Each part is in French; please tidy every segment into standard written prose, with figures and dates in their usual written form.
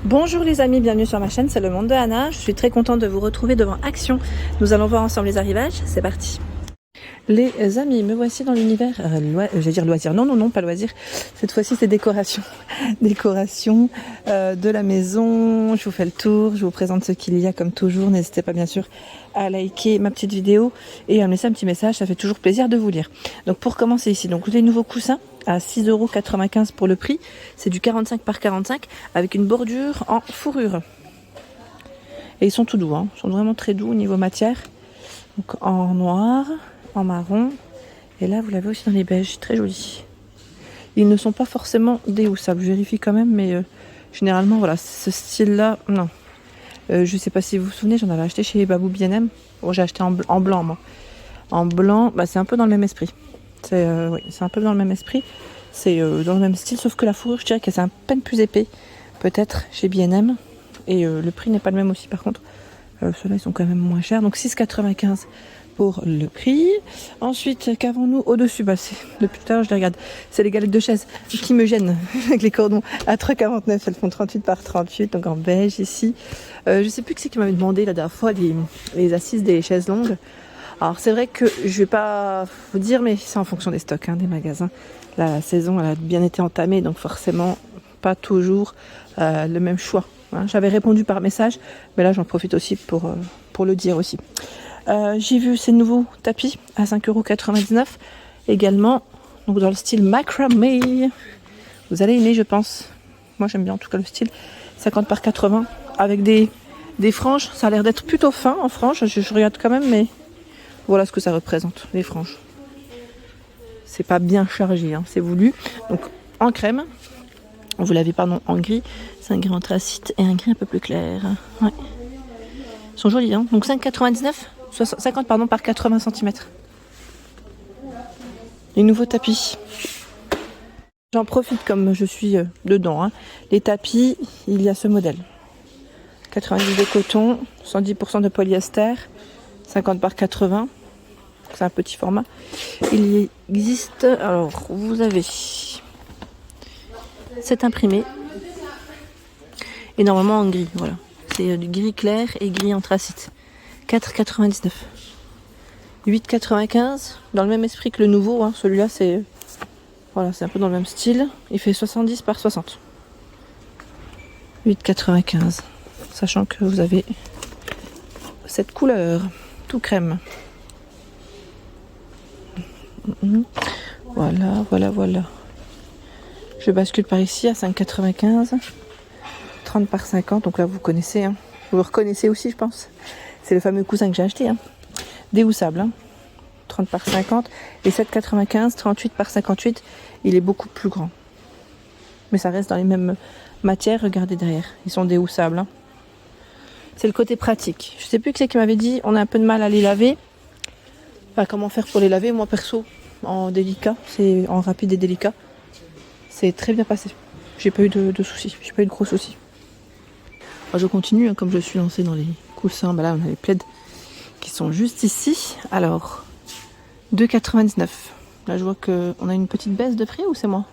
Bonjour les amis, bienvenue sur ma chaîne, c'est le monde de Anna. Je suis très contente de vous retrouver devant Action. Nous allons voir ensemble les arrivages, c'est parti. Les amis, me voici dans l'univers, j'allais dire loisir, non, pas loisir. Cette fois-ci c'est décoration. Décoration de la maison, je vous fais le tour, je vous présente ce qu'il y a comme toujours. N'hésitez pas bien sûr à liker ma petite vidéo et à me laisser un petit message, ça fait toujours plaisir de vous lire. Donc pour commencer ici, donc les nouveaux coussins à 6,95 € pour le prix. C'est du 45 par 45 avec une bordure en fourrure. Et ils sont tout doux, ils sont vraiment très doux au niveau matière. Donc en noir, en marron. Et là vous l'avez aussi dans les beiges, très joli. Ils ne sont pas forcément déhoussables, je vérifie quand même, mais généralement voilà, ce style là, non. Je sais pas si vous vous souvenez, j'en avais acheté chez Babou B&M. Bon, j'ai acheté en blanc moi. En blanc, c'est un peu dans le même esprit. Oui, c'est un peu dans le même esprit. C'est dans le même style, sauf que la fourrure, je dirais que c'est un peine plus épais, peut-être chez B&M. Et le prix n'est pas le même aussi, par contre. Ceux-là, ils sont quand même moins chers. Donc 6,95 € pour le prix. Ensuite, qu'avons-nous au-dessus? Depuis tout à l'heure, je les regarde. C'est les galettes de chaise qui me gênent avec les cordons à 3,49 €. Elles font 38 par 38, donc en beige ici. Je sais plus qui c'est qui m'avait demandé la dernière fois les assises des chaises longues. Alors c'est vrai que je vais pas vous dire, mais c'est en fonction des stocks des magasins. La saison elle a bien été entamée, donc forcément pas toujours le même choix. J'avais répondu par message, mais là j'en profite aussi pour le dire aussi. J'ai vu ces nouveaux tapis à 5,99 € également, donc dans le style macramé. Vous allez aimer, je pense. Moi j'aime bien en tout cas le style 50 par 80 avec des franges. Ça a l'air d'être plutôt fin en franges. Je regarde quand même, mais voilà ce que ça représente, les franges. C'est pas bien chargé, c'est voulu. Donc en crème, vous l'avez en gris. C'est un gris anthracite et un gris un peu plus clair. Ouais. Ils sont jolis, donc 5,99 €, 50 par 80 cm. Les nouveaux tapis. J'en profite comme je suis dedans. Les tapis, il y a ce modèle. 90 de coton, 110% de polyester. 50 par 80, c'est un petit format. Il existe, alors vous avez cet imprimé et normalement en gris, voilà. C'est du gris clair et gris anthracite. 4,99 €. 8,95 € dans le même esprit que le nouveau, celui-là c'est un peu dans le même style. Il fait 70 par 60. 8,95 €, sachant que vous avez cette couleur. Tout crème. Voilà. Je bascule par ici à 5,95 €. 30 par 50. Donc là, vous connaissez. Vous le reconnaissez aussi, je pense. C'est le fameux coussin que j'ai acheté. Déhoussable. 30 par 50. Et 7,95 €. 38 par 58. Il est beaucoup plus grand. Mais ça reste dans les mêmes matières. Regardez derrière. Ils sont déhoussables. C'est le côté pratique. Je sais plus qui c'est qui m'avait dit on a un peu de mal à les laver. Enfin, comment faire pour les laver? Moi perso, en délicat, c'est en rapide et délicat. C'est très bien passé. J'ai pas eu de soucis. J'ai pas eu de gros soucis. Alors, je continue comme je suis lancée dans les coussins. Là on a les plaids qui sont juste ici. Alors 2,99 €. Là je vois qu'on a une petite baisse de prix ou c'est moi?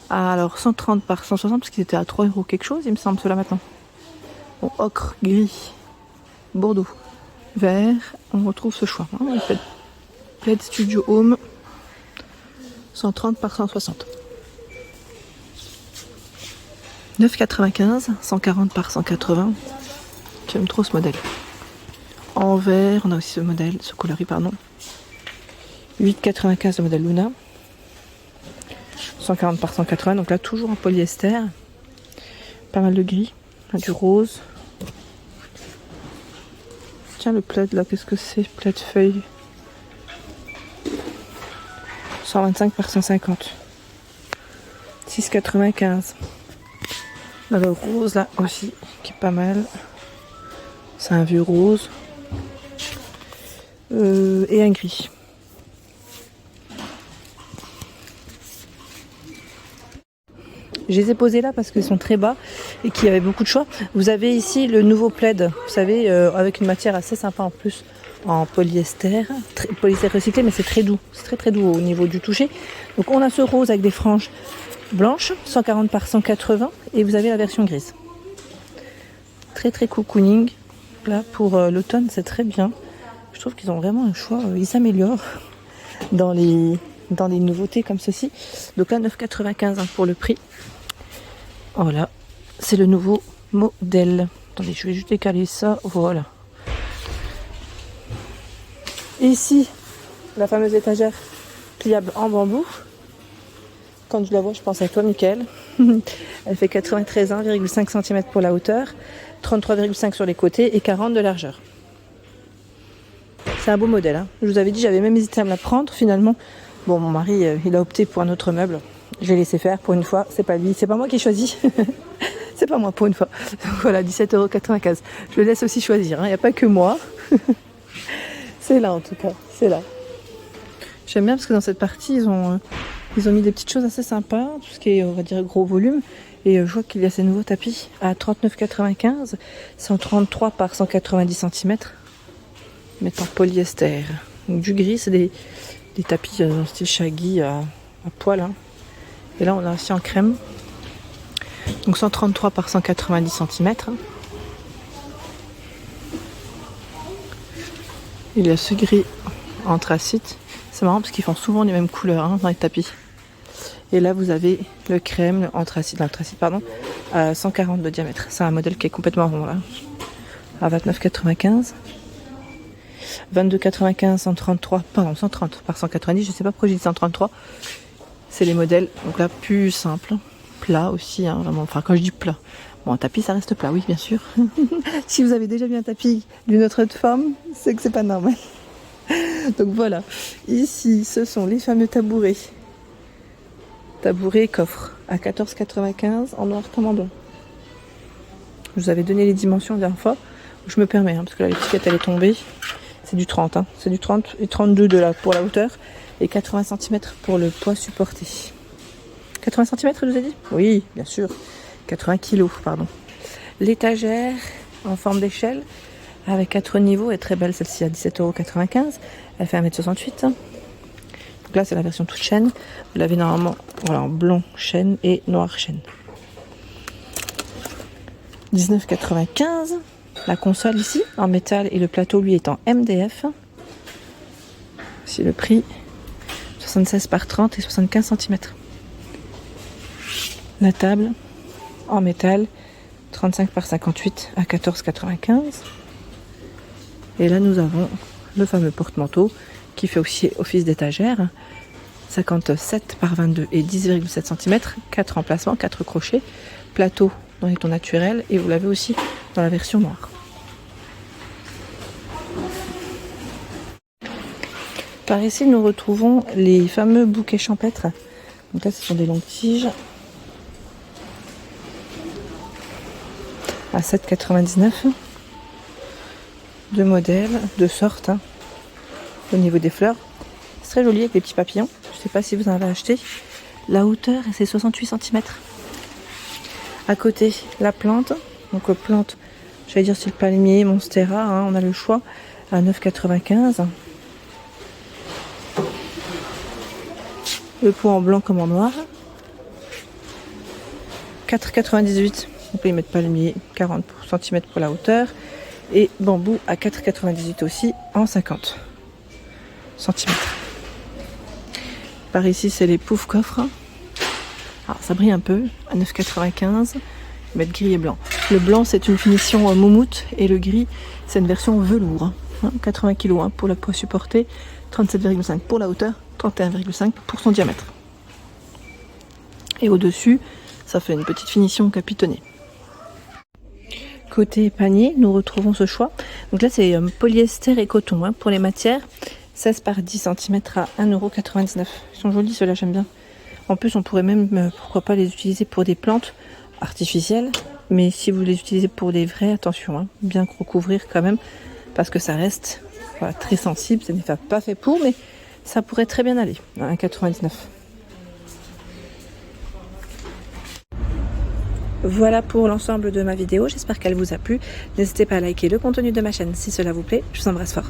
Alors 130 par 160 parce qu'ils étaient à 3 € quelque chose il me semble cela maintenant. Bon, ocre, gris, bordeaux, vert, on retrouve ce choix. Plaid Studio Home, 130 par 160. 9,95 €, 140 par 180. J'aime trop ce modèle. En vert, on a aussi ce coloris, pardon. 8,95 € le modèle Luna. 140 par 180, donc là toujours en polyester. Pas mal de gris. Du rose. Tiens, le plaid là, qu'est-ce que c'est? Plaid feuille. 125 par 150. 6,95 €. Là, le rose là aussi, qui est pas mal. C'est un vieux rose. Et un gris. Je les ai posés là parce qu'ils sont très bas et qu'il y avait beaucoup de choix. Vous avez ici le nouveau plaid, vous savez, avec une matière assez sympa en plus, en polyester, polyester recyclé, mais c'est très doux. C'est très très doux au niveau du toucher. Donc on a ce rose avec des franges blanche, 140 par 180, et vous avez la version grise. Très très cocooning. Là pour l'automne, c'est très bien. Je trouve qu'ils ont vraiment un choix, ils s'améliorent dans les nouveautés comme ceci. Donc là 9,95 pour le prix. Voilà, c'est le nouveau modèle. Attendez, je vais juste décaler ça, voilà. Et ici, la fameuse étagère pliable en bambou. Quand je la vois, je pense à toi, Mickaël. Elle fait 93,1,5 cm pour la hauteur, 33,5 sur les côtés et 40 de largeur. C'est un beau modèle, hein. Je vous avais dit, j'avais même hésité à me la prendre. Finalement, bon, mon mari, il a opté pour un autre meuble. Je l'ai laissé faire pour une fois. C'est pas lui, c'est pas moi qui ai choisi. C'est pas moi pour une fois. Donc voilà, 17,95 €. Je le laisse aussi choisir, hein. Il n'y a pas que moi. C'est là en tout cas, c'est là. J'aime bien parce que dans cette partie, ils ont mis des petites choses assez sympas, tout ce qui est, on va dire, gros volume. Et je vois qu'il y a ces nouveaux tapis à 39,95 €, 133 par 190 cm, mais en polyester. Donc du gris, c'est des tapis style shaggy à poil, hein. Et là, on a aussi en crème. Donc 133 par 190 cm. Il y a ce gris anthracite. C'est marrant parce qu'ils font souvent les mêmes couleurs, hein, dans les tapis. Et là, vous avez le crème, l'anthracite, à 140 de diamètre. C'est un modèle qui est complètement rond, là. À 29,95 €. 22,95 €, 130 par 190. Je sais pas pourquoi j'ai dit 133. C'est les modèles, donc là, plus simple. Plat aussi, hein, vraiment. Enfin, quand je dis plat. Bon, un tapis, ça reste plat, oui, bien sûr. Si vous avez déjà vu un tapis d'une autre forme, c'est que c'est pas normal. Donc voilà. Ici, ce sont les fameux tabourets. Tabouret coffre à 14,95 € en noir comme en blanc. Je vous avais donné les dimensions la dernière fois. Je me permets, hein, parce que là l'étiquette elle est tombée. C'est du 30, hein. C'est du 30 et 32 pour la hauteur et 80 cm pour le poids supporté. 80 cm, je vous ai dit? Oui, bien sûr. 80 kg, pardon. L'étagère en forme d'échelle avec 4 niveaux est très belle, celle-ci à 17,95 €. Elle fait 1,68 m. Donc là, c'est la version toute chêne. Vous l'avez normalement voilà, en blanc chêne et noir chêne. 19,95 €. La console ici, en métal, et le plateau, lui, est en MDF. C'est le prix. 76 par 30 et 75 cm. La table, en métal, 35 par 58 à 14,95 €. Et là, nous avons le fameux porte-manteau qui fait aussi office d'étagère. 57 par 22 et 10,7 cm. 4 emplacements, 4 crochets. Plateau dans les tons naturels et vous l'avez aussi dans la version noire. Par ici, nous retrouvons les fameux bouquets champêtres. Donc là, ce sont des longues tiges à 7,99 €. Deux modèles, de sortes, hein, au niveau des fleurs. C'est très joli avec des petits papillons. Je ne sais pas si vous en avez acheté. La hauteur, c'est 68 cm. À côté, la plante. Donc plante, j'allais dire c'est le palmier, monstera, hein, on a le choix à 9,95 €. Le pot en blanc comme en noir. 4,98 €. On peut y mettre palmier, 40 cm pour la hauteur. Et bambou à 4,98 € aussi en 50 cm. Par ici, c'est les poufs coffres. Alors, ça brille un peu à 9,95 €. Mettre gris et blanc. Le blanc, c'est une finition moumoute et le gris, c'est une version velours. 80 kg pour le poids supporté, 37,5 pour la hauteur, 31,5 pour son diamètre. Et au-dessus, ça fait une petite finition capitonnée. Côté panier, nous retrouvons ce choix. Donc là, c'est polyester et coton, hein, pour les matières. 16 par 10 cm à 1,99 €. Ils sont jolis, ceux-là, j'aime bien. En plus, on pourrait même, pourquoi pas, les utiliser pour des plantes artificielles. Mais si vous les utilisez pour des vrais, attention, hein, bien recouvrir quand même, parce que ça reste voilà, très sensible. Ce n'est pas fait pour, mais ça pourrait très bien aller à 1,99 €. Voilà pour l'ensemble de ma vidéo, j'espère qu'elle vous a plu. N'hésitez pas à liker le contenu de ma chaîne si cela vous plaît. Je vous embrasse fort.